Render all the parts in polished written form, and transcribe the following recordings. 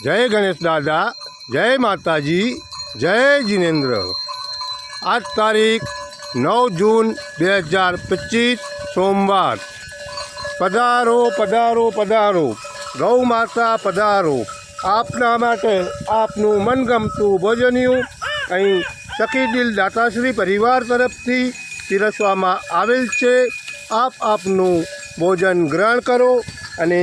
जय गणेश दादा, जय माताजी, जय जिनेन्द्र। आज तारीख 9 जून 2025 सोमवार। पधारो पधारो पधारो, गौ माता पधारो। आपना माटे आपनु मनगमતું ભોજનિયું અહીં સખી દિલ દાતાશ્રી પરિવાર તરફથી પીરસવામાં આવેલ છે। આપ આપનું ભોજન ગ્રહણ કરો અને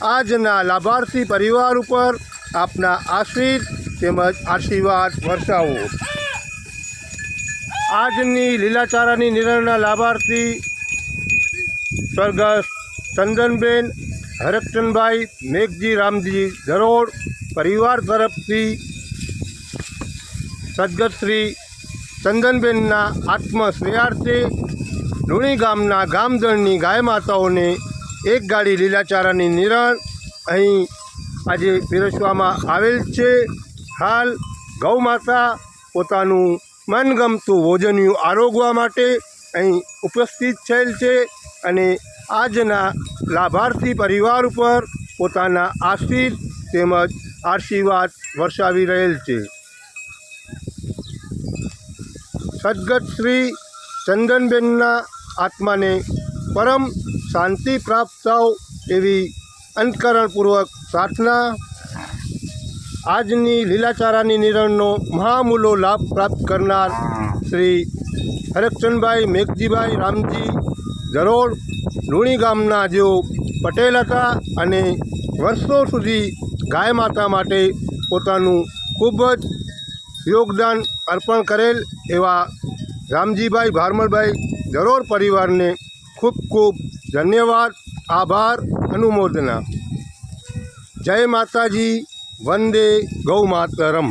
આજના લાભાર્થી પરિવાર ઉપર આપના આશીષ તેમજ આશીર્વાદ વર્ષાવો। આજની લીલાચારાની નિર્ણયના લાભાર્થી સ્વર્ગસ્થ ચંદનબેન હરકચંદભાઈ મેઘજી રામજી ધરોડ પરિવાર તરફથી સદગત શ્રી ચંદનબેનના આત્મશ્રેયાર્થે લુણી ગામના ગામદળની ગાય માતાઓને એક ગાડી લીલાચારાની નિરણ અહીં આજે પીરસવામાં આવેલ છે। હાલ ગૌ માતા પોતાનું મનગમતું ભોજનિયું આરોગવા માટે અહીં ઉપસ્થિત થયેલ છે અને આજના લાભાર્થી પરિવાર ઉપર પોતાના આશીષ તેમજ આશીર્વાદ વર્ષાવી રહેલ છે। સદગત શ્રી ચંદનબેનના આત્માને પરમ શાંતિ પ્રાપ્ત થાય એવી અંતકરણપૂર્વક પ્રાર્થના। આજની લીલાચારાની નિરણનો મહામૂલો લાભ પ્રાપ્ત કરનાર શ્રી હરકચંદભાઈ મેઘજીભાઈ રામજી ધરોડ લુણી ગામના જેઓ પટેલ હતા અને વર્ષો સુધી ગાય માતા માટે પોતાનું ખૂબ જ યોગદાન અર્પણ કરેલ એવા રામજીભાઈ ભારમલભાઈ ધરોડ પરિવારને ખૂબ ખૂબ ધન્યવાદ, આભાર, અનુમોદના। જય માતાજી, વંદે ગૌ માતરમ।